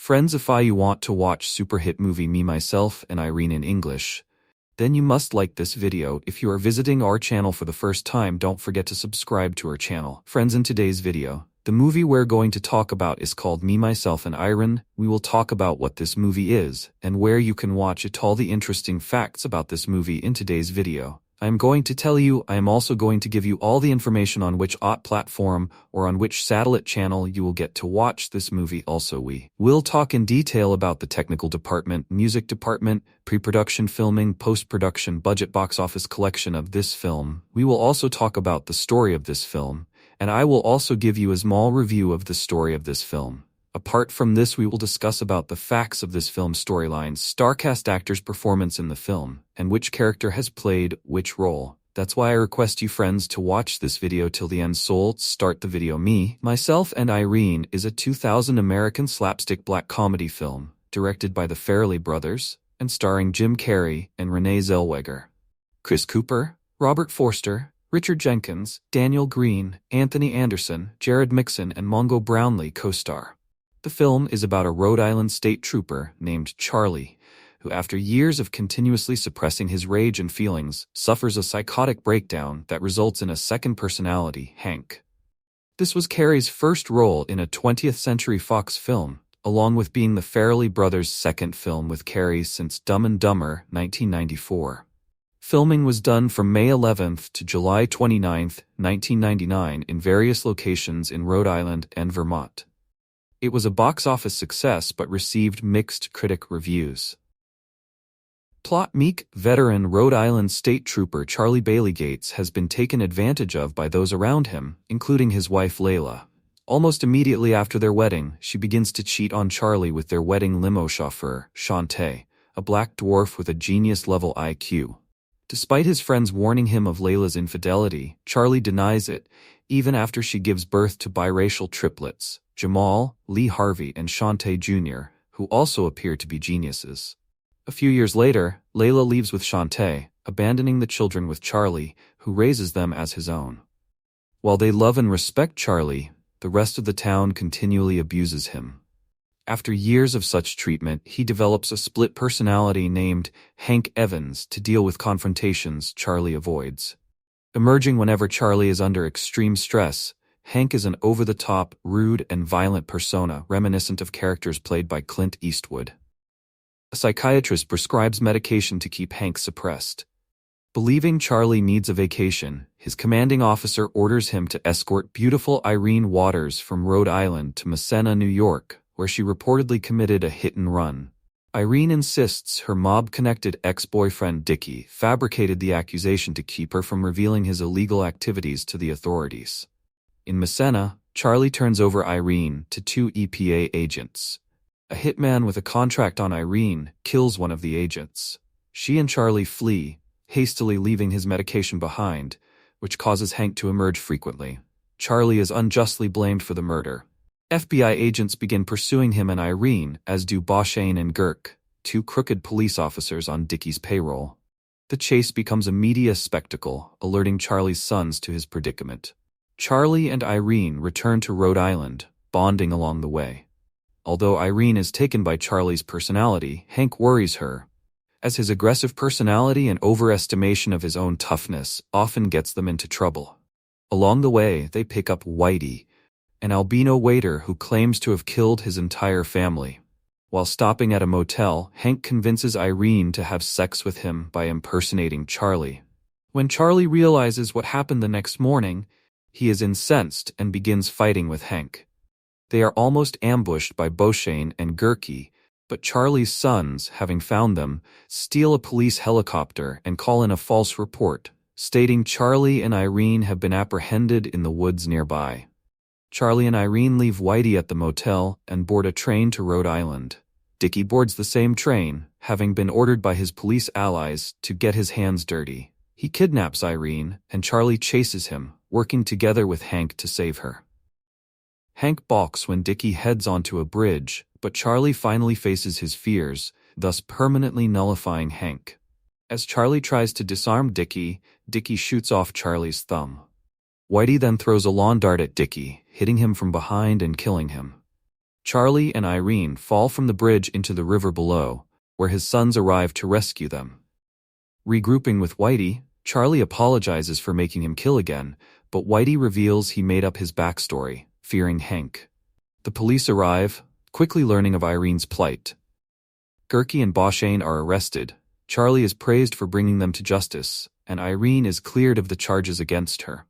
Friends, if you want to watch super hit movie Me, Myself, and Irene in English, then you must like this video. If you are visiting our channel for the first time, don't forget to subscribe to our channel. Friends, in today's video, the movie we're going to talk about is called Me, Myself, and Irene. We will talk about what this movie is and where you can watch it, all the interesting facts about this movie in today's video. I am going to tell you. I am also going to give you all the information on which platform or on which satellite channel you will get to watch this movie. Also, we will talk in detail about the technical department, music department, pre-production, filming, post-production, budget, box office collection of this film. We will also talk about the story of this film, and I will also give you a small review of the story of this film. Apart from this, we will discuss about the facts of this film's storylines, starcast, actors' performance in the film, and which character has played which role. That's why I request you friends to watch this video till the end. So let's start the video. Me, Myself, and Irene is a 2000 American slapstick black comedy film, directed by the Farrelly brothers, and starring Jim Carrey and Renée Zellweger. Chris Cooper, Robert Forster, Richard Jenkins, Daniel Green, Anthony Anderson, Jared Mixon, and Mongo Brownlee co-star. The film is about a Rhode Island state trooper named Charlie, who after years of continuously suppressing his rage and feelings, suffers a psychotic breakdown that results in a second personality, Hank. This was Carrey's first role in a 20th Century Fox film, along with being the Farrelly brothers' second film with Carrey since Dumb and Dumber, 1994. Filming was done from May 11th to July 29th, 1999 in various locations in Rhode Island and Vermont. It was a box office success but received mixed critic reviews. Plot: meek, veteran Rhode Island state trooper Charlie Bailey Gates has been taken advantage of by those around him, including his wife Layla. Almost immediately after their wedding, she begins to cheat on Charlie with their wedding limo chauffeur, Shantae, a black dwarf with a genius-level IQ. Despite his friends warning him of Layla's infidelity, Charlie denies it, even after she gives birth to biracial triplets, Jamal, Lee Harvey, and Shantae Jr., who also appear to be geniuses. A few years later, Layla leaves with Shantae, abandoning the children with Charlie, who raises them as his own. While they love and respect Charlie, the rest of the town continually abuses him. After years of such treatment, he develops a split personality named Hank Evans to deal with confrontations Charlie avoids. Emerging whenever Charlie is under extreme stress, Hank is an over-the-top, rude, and violent persona reminiscent of characters played by Clint Eastwood. A psychiatrist prescribes medication to keep Hank suppressed. Believing Charlie needs a vacation, his commanding officer orders him to escort beautiful Irene Waters from Rhode Island to Messena, New York, where she reportedly committed a hit-and-run. Irene insists her mob-connected ex-boyfriend Dickie fabricated the accusation to keep her from revealing his illegal activities to the authorities. In Messena, Charlie turns over Irene to two EPA agents. A hitman with a contract on Irene kills one of the agents. She and Charlie flee, hastily leaving his medication behind, which causes Hank to emerge frequently. Charlie is unjustly blamed for the murder. FBI agents begin pursuing him and Irene, as do Boshane and Girk, two crooked police officers on Dickie's payroll. The chase becomes a media spectacle, alerting Charlie's sons to his predicament. Charlie and Irene return to Rhode Island, bonding along the way. Although Irene is taken by Charlie's personality, Hank worries her, as his aggressive personality and overestimation of his own toughness often gets them into trouble. Along the way, they pick up Whitey, an albino waiter who claims to have killed his entire family. While stopping at a motel, Hank convinces Irene to have sex with him by impersonating Charlie. When Charlie realizes what happened the next morning, he is incensed and begins fighting with Hank. They are almost ambushed by Boshane and Gerke, but Charlie's sons, having found them, steal a police helicopter and call in a false report, stating Charlie and Irene have been apprehended in the woods nearby. Charlie and Irene leave Whitey at the motel and board a train to Rhode Island. Dickie boards the same train, having been ordered by his police allies to get his hands dirty. He kidnaps Irene, and Charlie chases him, working together with Hank to save her. Hank balks when Dickie heads onto a bridge, but Charlie finally faces his fears, thus permanently nullifying Hank. As Charlie tries to disarm Dickie, Dickie shoots off Charlie's thumb. Whitey then throws a lawn dart at Dickie, hitting him from behind and killing him. Charlie and Irene fall from the bridge into the river below, where his sons arrive to rescue them. Regrouping with Whitey, Charlie apologizes for making him kill again, but Whitey reveals he made up his backstory, fearing Hank. The police arrive, quickly learning of Irene's plight. Gerke and Boshane are arrested. Charlie is praised for bringing them to justice, and Irene is cleared of the charges against her.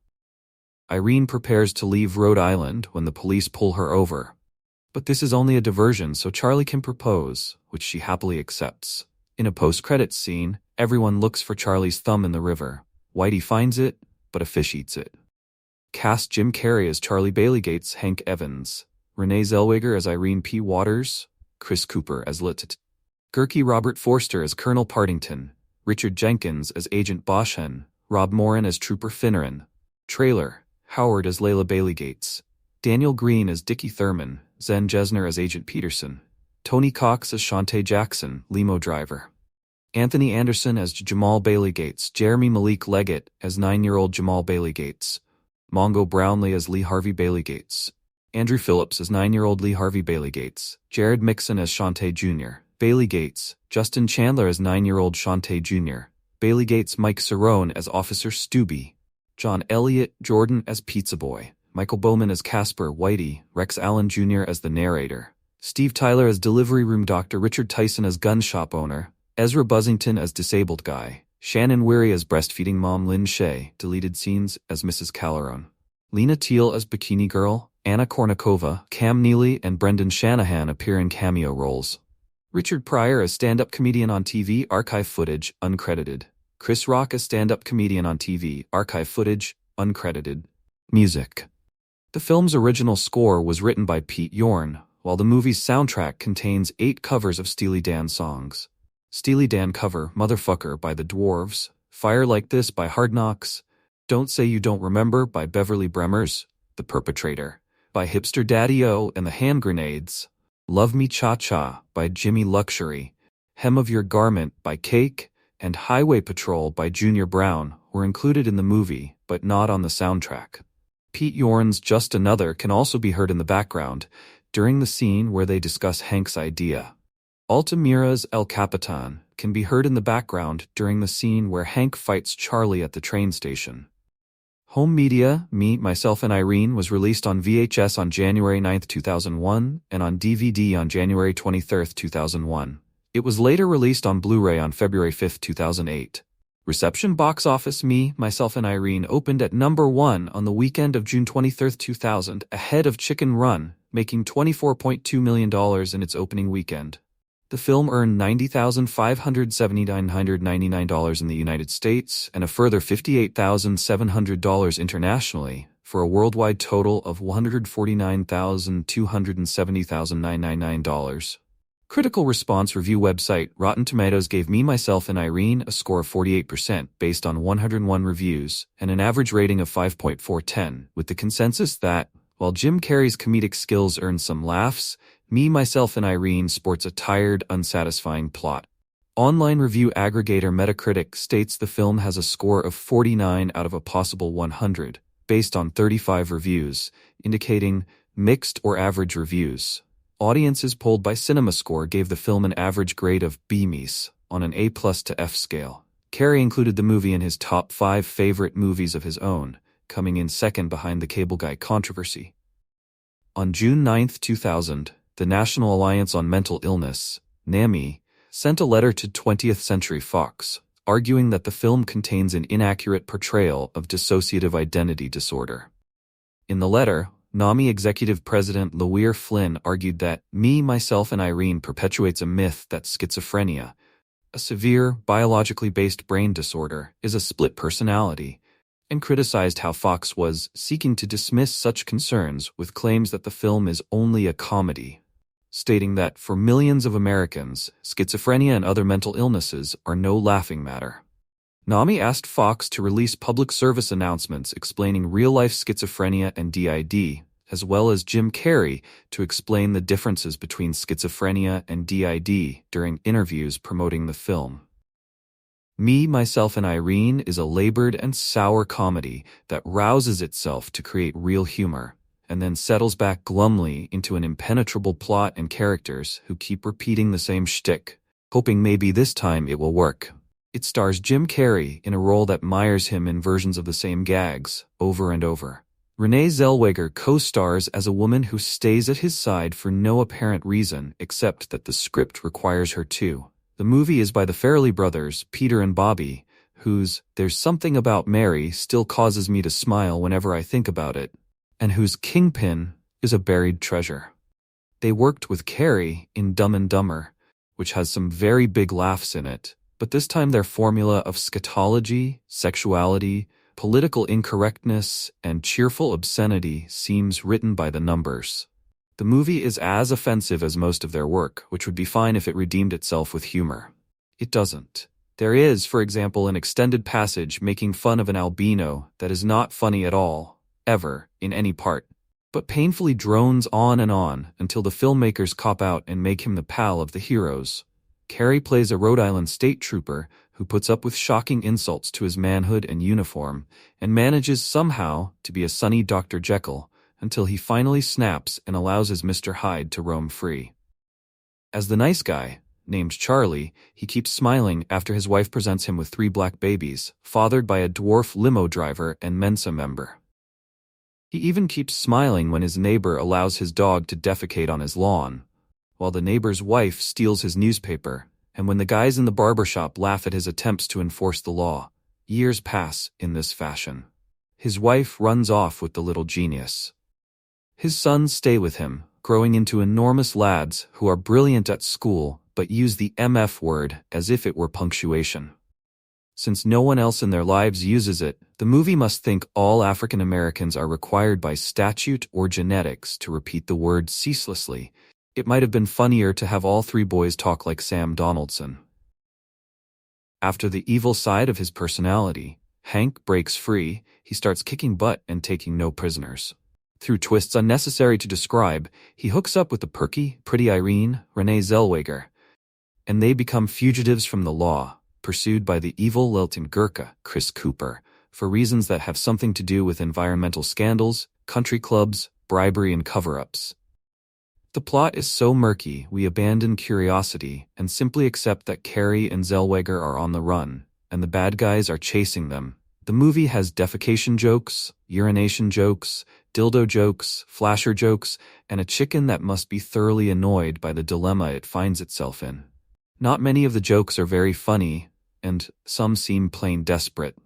Irene prepares to leave Rhode Island when the police pull her over. But this is only a diversion so Charlie can propose, which she happily accepts. In a post-credits scene, everyone looks for Charlie's thumb in the river. Whitey finds it, but a fish eats it. Cast Jim Carrey as Charlie Baileygates, Hank Evans, Renée Zellweger as Irene P. Waters, Chris Cooper as Lt. Gerke Robert Forster as Colonel Partington, Richard Jenkins as Agent Boshane, Rob Moran as Trooper Finneran, Trailer, Howard as Layla Baileygates, Daniel Green as Dickie Thurman, Zen Jesner as Agent Peterson, Tony Cox as Shantae Jackson, limo driver, Anthony Anderson as Jamal Baileygates, Jeremy Malik Leggett as 9-year-old Jamal Baileygates, Mongo Brownlee as Lee Harvey Baileygates, Andrew Phillips as 9-year-old Lee Harvey Baileygates, Jared Mixon as Shantae Jr., Baileygates, Justin Chandler as 9-year-old Shantae Jr., Baileygates Mike Cerrone as Officer Stubby, John Elliott Jordan as Pizza Boy, Michael Bowman as Casper Whitey, Rex Allen Jr. as the narrator, Steve Tyler as Delivery Room Doctor, Richard Tyson as Gun Shop Owner, Ezra Buzzington as Disabled Guy, Shannon Weary as Breastfeeding Mom Lynn Shea, deleted scenes as Mrs. Calderon, Lena Teal as Bikini Girl, Anna Kournikova, Cam Neely and Brendan Shanahan appear in cameo roles. Richard Pryor as stand-up comedian on TV, archive footage, uncredited. Chris Rock as stand-up comedian on TV, archive footage, uncredited. Music. The film's original score was written by Pete Yorn, while the movie's soundtrack contains 8 covers of Steely Dan songs. Steely Dan cover Motherfucker by The Dwarves, Fire Like This by Hard Knocks, Don't Say You Don't Remember by Beverly Bremmers, The Perpetrator by Hipster Daddy-O and the Hand Grenades, Love Me Cha-Cha by Jimmy Luxury, Hem of Your Garment by Cake, and Highway Patrol by Junior Brown were included in the movie, but not on the soundtrack. Pete Yorn's Just Another can also be heard in the background, during the scene where they discuss Hank's idea. Altamira's El Capitan can be heard in the background during the scene where Hank fights Charlie at the train station. Home Media, Me, Myself and Irene was released on VHS on January 9, 2001, and on DVD on January 23, 2001. It was later released on Blu-ray on February 5, 2008. Reception box office Me, Myself and Irene opened at number 1 on the weekend of June 23, 2000, ahead of Chicken Run, making $24.2 million in its opening weekend. The film earned $90,579.99 in the United States and a further $58,700 internationally, for a worldwide total of $149,270,999. Critical response review website Rotten Tomatoes gave Me, Myself and Irene a score of 48% based on 101 reviews and an average rating of 5.410, with the consensus that, while Jim Carrey's comedic skills earned some laughs, Me, Myself and Irene sports a tired, unsatisfying plot. Online review aggregator Metacritic states the film has a score of 49 out of a possible 100, based on 35 reviews, indicating mixed or average reviews. Audiences polled by CinemaScore gave the film an average grade of B- on an A+ to F scale. Carrey included the movie in his top 5 favorite movies of his own, coming in second behind The Cable Guy controversy. On June 9, 2000, the National Alliance on Mental Illness, NAMI, sent a letter to 20th Century Fox, arguing that the film contains an inaccurate portrayal of dissociative identity disorder. In the letter, NAMI Executive President Lawyer Flynn argued that Me, Myself and Irene perpetuates a myth that schizophrenia, a severe, biologically based brain disorder, is a split personality, and criticized how Fox was seeking to dismiss such concerns with claims that the film is only a comedy, stating that for millions of Americans, schizophrenia and other mental illnesses are no laughing matter. NAMI asked Fox to release public service announcements explaining real-life schizophrenia and DID, as well as Jim Carrey to explain the differences between schizophrenia and DID during interviews promoting the film. Me, Myself and Irene is a labored and sour comedy that rouses itself to create real humor, and then settles back glumly into an impenetrable plot and characters who keep repeating the same shtick, hoping maybe this time it will work. It stars Jim Carrey in a role that mires him in versions of the same gags, over and over. Renée Zellweger co-stars as a woman who stays at his side for no apparent reason except that the script requires her to. The movie is by the Farrelly brothers, Peter and Bobby, whose "There's Something About Mary" still causes me to smile whenever I think about it, and whose kingpin is a buried treasure. They worked with Carrey in Dumb and Dumber, which has some very big laughs in it, but this time their formula of scatology, sexuality, political incorrectness, and cheerful obscenity seems written by the numbers. The movie is as offensive as most of their work, which would be fine if it redeemed itself with humor. It doesn't. There is, for example, an extended passage making fun of an albino that is not funny at all, ever, in any part, but painfully drones on until the filmmakers cop out and make him the pal of the heroes. Carrey plays a Rhode Island state trooper who puts up with shocking insults to his manhood and uniform, and manages somehow to be a sunny Dr. Jekyll until he finally snaps and allows his Mr. Hyde to roam free. As the nice guy, named Charlie, he keeps smiling after his wife presents him with 3 black babies, fathered by a dwarf limo driver and Mensa member. He even keeps smiling when his neighbor allows his dog to defecate on his lawn, while the neighbor's wife steals his newspaper, and when the guys in the barbershop laugh at his attempts to enforce the law. Years pass in this fashion. His wife runs off with the little genius. His sons stay with him, growing into enormous lads who are brilliant at school but use the MF word as if it were punctuation. Since no one else in their lives uses it, the movie must think all African Americans are required by statute or genetics to repeat the word ceaselessly. It might have been funnier to have all 3 boys talk like Sam Donaldson. After the evil side of his personality, Hank breaks free. He starts kicking butt and taking no prisoners. Through twists unnecessary to describe, he hooks up with the perky, pretty Irene, Renée Zellweger, and they become fugitives from the law, pursued by the evil Lilton Gurkha, Chris Cooper, for reasons that have something to do with environmental scandals, country clubs, bribery, and cover-ups. The plot is so murky we abandon curiosity and simply accept that Carrey and Zellweger are on the run, and the bad guys are chasing them. The movie has defecation jokes, urination jokes, dildo jokes, flasher jokes, and a chicken that must be thoroughly annoyed by the dilemma it finds itself in. Not many of the jokes are very funny, and some seem plain desperate.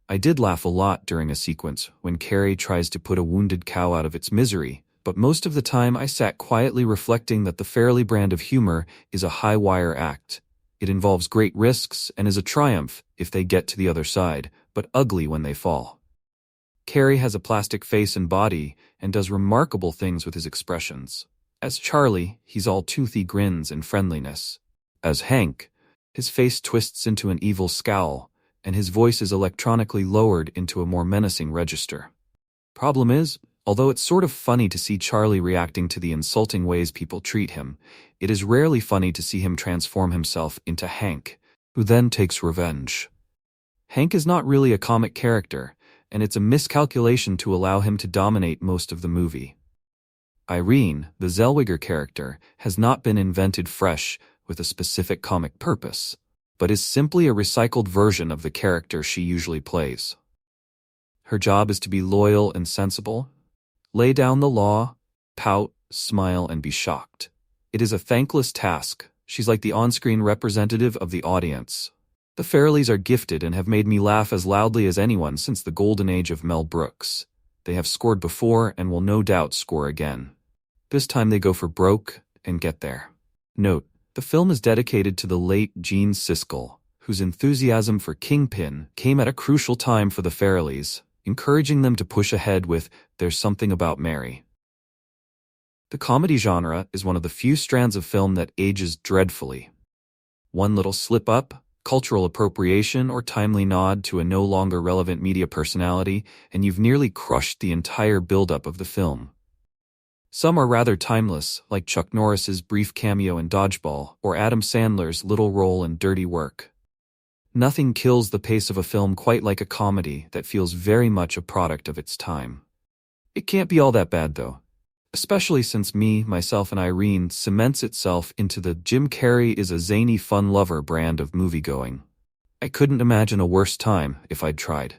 I did laugh a lot during a sequence when Carrey tries to put a wounded cow out of its misery, but most of the time I sat quietly reflecting that the Farrelly brand of humor is a high-wire act. It involves great risks and is a triumph if they get to the other side, but ugly when they fall. Carrey has a plastic face and body and does remarkable things with his expressions. As Charlie, he's all toothy grins and friendliness. As Hank, his face twists into an evil scowl, and his voice is electronically lowered into a more menacing register. Problem is, although it's sort of funny to see Charlie reacting to the insulting ways people treat him, it is rarely funny to see him transform himself into Hank, who then takes revenge. Hank is not really a comic character, and it's a miscalculation to allow him to dominate most of the movie. Irene, the Zellweger character, has not been invented fresh with a specific comic purpose, but is simply a recycled version of the character she usually plays. Her job is to be loyal and sensible, lay down the law, pout, smile, and be shocked. It is a thankless task. She's like the on-screen representative of the audience. The Farrellys are gifted and have made me laugh as loudly as anyone since the golden age of Mel Brooks. They have scored before and will no doubt score again. This time they go for broke and get there. Note, the film is dedicated to the late Gene Siskel, whose enthusiasm for Kingpin came at a crucial time for the Farrellys, encouraging them to push ahead with There's Something About Mary. The comedy genre is one of the few strands of film that ages dreadfully. One little slip-up, cultural appropriation, or timely nod to a no longer relevant media personality, and you've nearly crushed the entire build-up of the film. Some are rather timeless, like Chuck Norris's brief cameo in Dodgeball, or Adam Sandler's little role in Dirty Work. Nothing kills the pace of a film quite like a comedy that feels very much a product of its time. It can't be all that bad though. Especially since Me, Myself, and Irene cements itself into the Jim Carrey is a zany fun lover brand of moviegoing. I couldn't imagine a worse time if I'd tried.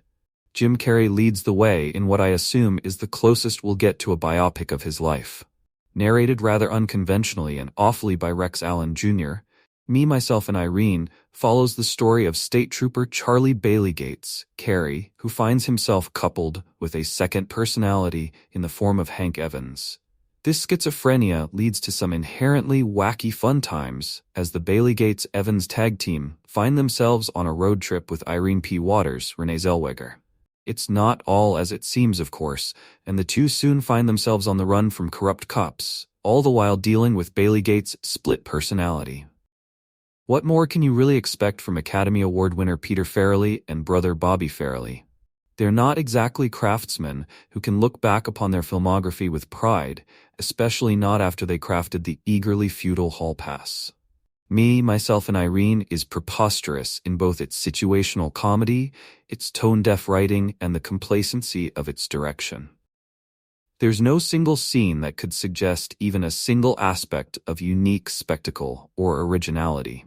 Jim Carrey leads the way in what I assume is the closest we'll get to a biopic of his life. Narrated rather unconventionally and awfully by Rex Allen Jr., Me, Myself, and Irene follows the story of State Trooper Charlie Bailey Gates, Carrey, who finds himself coupled with a second personality in the form of Hank Evans. This schizophrenia leads to some inherently wacky fun times as the Bailey Gates-Evans tag team find themselves on a road trip with Irene P. Waters, Renée Zellweger. It's not all as it seems, of course, and the two soon find themselves on the run from corrupt cops, all the while dealing with Bailey Gates' split personality. What more can you really expect from Academy Award winner Peter Farrelly and brother Bobby Farrelly? They're not exactly craftsmen who can look back upon their filmography with pride, especially not after they crafted the eagerly futile Hall Pass. Me, Myself, and Irene is preposterous in both its situational comedy, its tone-deaf writing, and the complacency of its direction. There's no single scene that could suggest even a single aspect of unique spectacle or originality.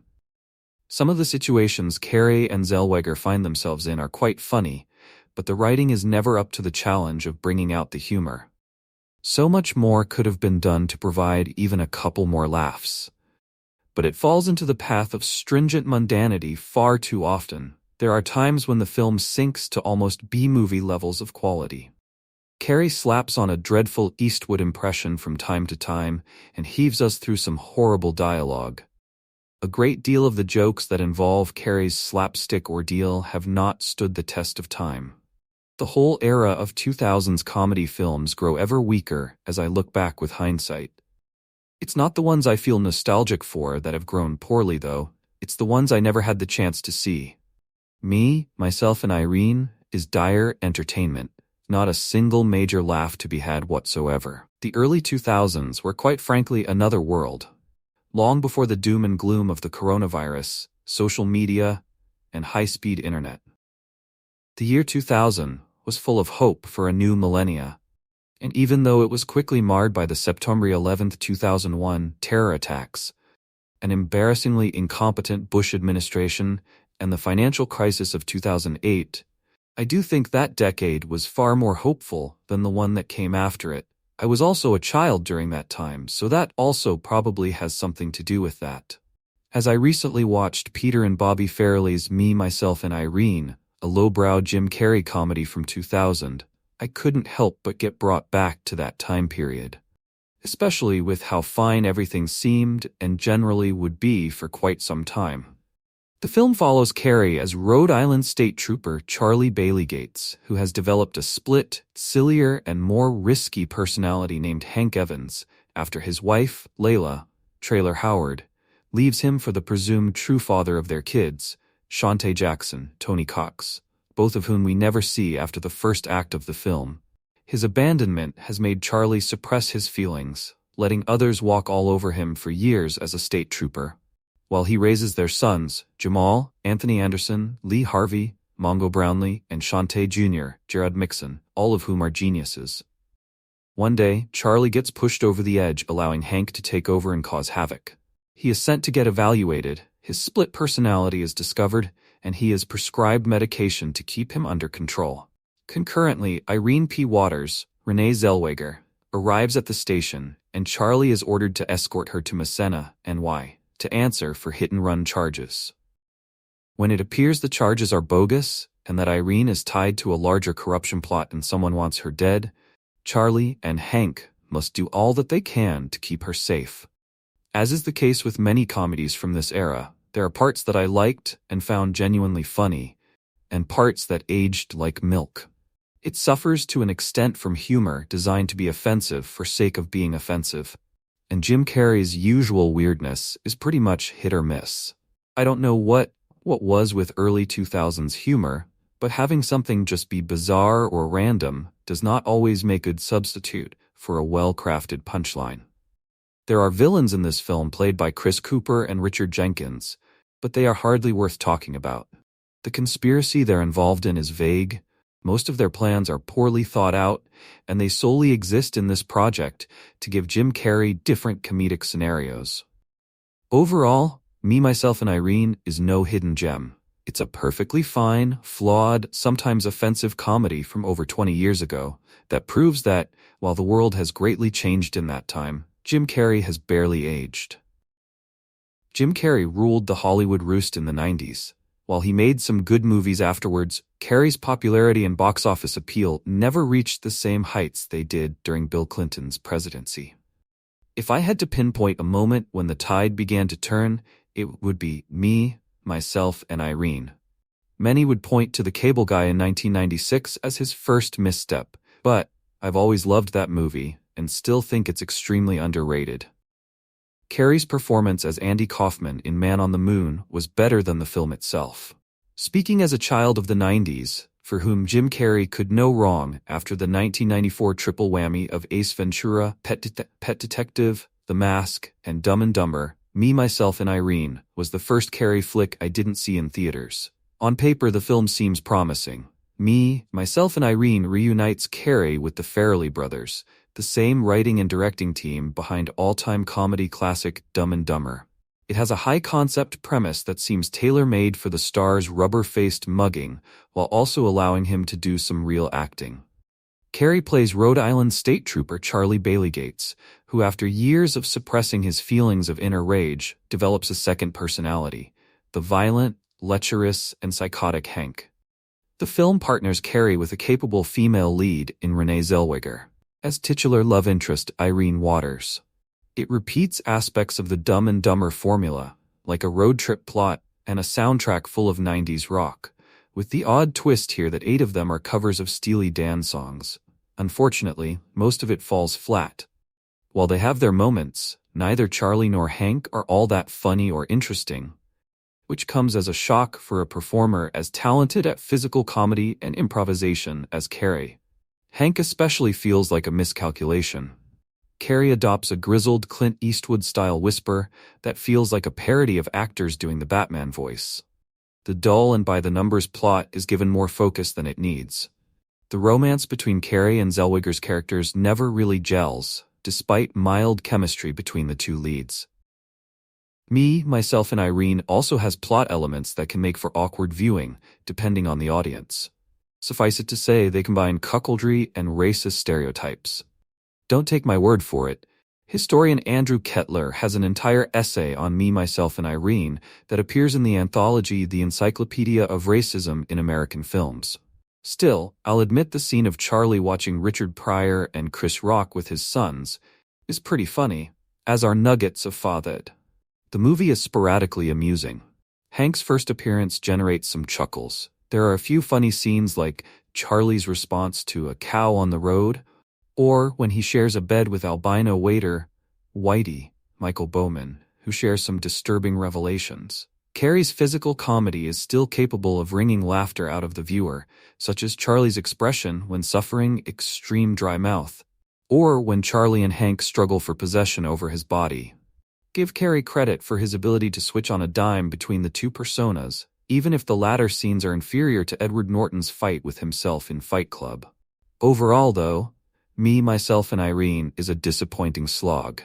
Some of the situations Carrey and Zellweger find themselves in are quite funny, but the writing is never up to the challenge of bringing out the humor. So much more could have been done to provide even a couple more laughs. But it falls into the path of stringent mundanity far too often. There are times when the film sinks to almost B-movie levels of quality. Carrey slaps on a dreadful Eastwood impression from time to time and heaves us through some horrible dialogue. A great deal of the jokes that involve Carrey's slapstick ordeal have not stood the test of time. The whole era of 2000s comedy films grow ever weaker as I look back with hindsight. It's not the ones I feel nostalgic for that have grown poorly, though. It's the ones I never had the chance to see. Me, Myself, and Irene is dire entertainment, not a single major laugh to be had whatsoever. The early 2000s were quite frankly another world. Long before the doom and gloom of the coronavirus, social media, and high-speed internet. The year 2000 was full of hope for a new millennia. And even though it was quickly marred by the September 11, 2001 terror attacks, an embarrassingly incompetent Bush administration, and the financial crisis of 2008, I do think that decade was far more hopeful than the one that came after it. I was also a child during that time, so that also probably has something to do with that. As I recently watched Peter and Bobby Farrelly's Me, Myself, and Irene, a lowbrow Jim Carrey comedy from 2000, I couldn't help but get brought back to that time period. Especially with how fine everything seemed and generally would be for quite some time. The film follows Carrey as Rhode Island State Trooper Charlie Bailey Gates, who has developed a split, sillier, and more risky personality named Hank Evans after his wife, Layla, Traylor Howard, leaves him for the presumed true father of their kids, Shantae Jackson, Tony Cox, both of whom we never see after the first act of the film. His abandonment has made Charlie suppress his feelings, letting others walk all over him for years as a state trooper, while he raises their sons, Jamal, Anthony Anderson, Lee Harvey, Mongo Brownlee, and Shantae Jr., Jared Mixon, all of whom are geniuses. One day, Charlie gets pushed over the edge, allowing Hank to take over and cause havoc. He is sent to get evaluated, his split personality is discovered, and he is prescribed medication to keep him under control. Concurrently, Irene P. Waters, Renée Zellweger, arrives at the station, and Charlie is ordered to escort her to Massena, NY, to answer for hit-and-run charges. When it appears the charges are bogus, and that Irene is tied to a larger corruption plot and someone wants her dead, Charlie and Hank must do all that they can to keep her safe. As is the case with many comedies from this era, there are parts that I liked and found genuinely funny, and parts that aged like milk. It suffers to an extent from humor designed to be offensive for sake of being offensive, and Jim Carrey's usual weirdness is pretty much hit or miss. I don't know what was with early 2000s humor, but having something just be bizarre or random does not always make a good substitute for a well-crafted punchline. There are villains in this film played by Chris Cooper and Richard Jenkins, but they are hardly worth talking about. The conspiracy they're involved in is vague, Most of their plans are poorly thought out, and they solely exist in this project to give Jim Carrey different comedic scenarios. Overall, Me, Myself, and Irene is no hidden gem. It's a perfectly fine, flawed, sometimes offensive comedy from over 20 years ago that proves that, while the world has greatly changed in that time, Jim Carrey has barely aged. Jim Carrey ruled the Hollywood roost in the 90s. While he made some good movies afterwards, Carrey's popularity and box office appeal never reached the same heights they did during Bill Clinton's presidency. If I had to pinpoint a moment when the tide began to turn, it would be Me, Myself, and Irene. Many would point to The Cable Guy in 1996 as his first misstep, but I've always loved that movie and still think it's extremely underrated. Carrey's performance as Andy Kaufman in Man on the Moon was better than the film itself. Speaking as a child of the 90s, for whom Jim Carrey could no wrong after the 1994 triple whammy of Ace Ventura, Pet Detective, The Mask, and Dumb and Dumber, Me, Myself, and Irene was the first Carrey flick I didn't see in theaters. On paper, the film seems promising. Me, Myself, and Irene reunites Carrey with the Farrelly brothers, the same writing and directing team behind all-time comedy classic Dumb and Dumber. It has a high-concept premise that seems tailor-made for the star's rubber-faced mugging, while also allowing him to do some real acting. Carrey plays Rhode Island State Trooper Charlie Bailey Gates, who after years of suppressing his feelings of inner rage, develops a second personality, the violent, lecherous, and psychotic Hank. The film partners Carrey with a capable female lead in Renée Zellweger as titular love interest Irene Waters. It repeats aspects of the Dumb and Dumber formula, like a road trip plot and a soundtrack full of 90s rock, with the odd twist here that 8 of them are covers of Steely Dan songs. Unfortunately, most of it falls flat. While they have their moments, neither Charlie nor Hank are all that funny or interesting, which comes as a shock for a performer as talented at physical comedy and improvisation as Carrey. Hank especially feels like a miscalculation. Carrey adopts a grizzled Clint Eastwood-style whisper that feels like a parody of actors doing the Batman voice. The dull and by-the-numbers plot is given more focus than it needs. The romance between Carrey and Zellweger's characters never really gels, despite mild chemistry between the two leads. Me, Myself, and Irene also has plot elements that can make for awkward viewing, depending on the audience. Suffice it to say, they combine cuckoldry and racist stereotypes. Don't take my word for it. Historian Andrew Kettler has an entire essay on Me, Myself, and Irene that appears in the anthology The Encyclopedia of Racism in American Films. Still, I'll admit the scene of Charlie watching Richard Pryor and Chris Rock with his sons is pretty funny, as are nuggets of fatherhood. The movie is sporadically amusing. Hank's first appearance generates some chuckles. There are a few funny scenes like Charlie's response to a cow on the road, or when he shares a bed with albino waiter Whitey, Michael Bowman, who shares some disturbing revelations. Carrey's physical comedy is still capable of wringing laughter out of the viewer, such as Charlie's expression when suffering extreme dry mouth, or when Charlie and Hank struggle for possession over his body. Give Carrey credit for his ability to switch on a dime between the two personas, even if the latter scenes are inferior to Edward Norton's fight with himself in Fight Club. Overall, though, Me, Myself, and Irene is a disappointing slog.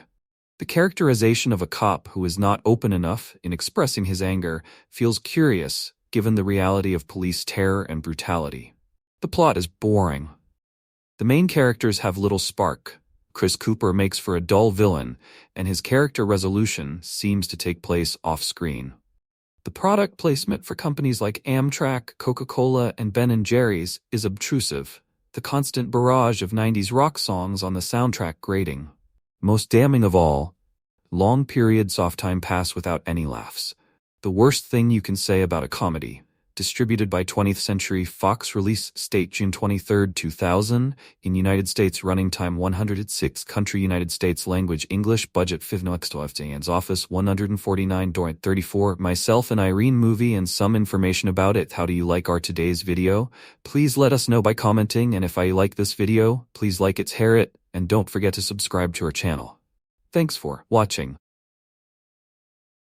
The characterization of a cop who is not open enough in expressing his anger feels curious, given the reality of police terror and brutality. The plot is boring. The main characters have little spark. Chris Cooper makes for a dull villain, and his character resolution seems to take place off-screen. The product placement for companies like Amtrak, Coca-Cola, and Ben & Jerry's is obtrusive, the constant barrage of 90s rock songs on the soundtrack grating. Most damning of all, long periods off time pass without any laughs. The worst thing you can say about a comedy. Distributed by 20th Century Fox. Release date June 23, 2000. In United States, running time 106. Country United States. Language English. Budget $5 office 149.34. Myself and Irene movie and some information about it. How do you like our today's video? Please let us know by commenting, and if I like this video, please like it, share it, and don't forget to subscribe to our channel. Thanks for watching.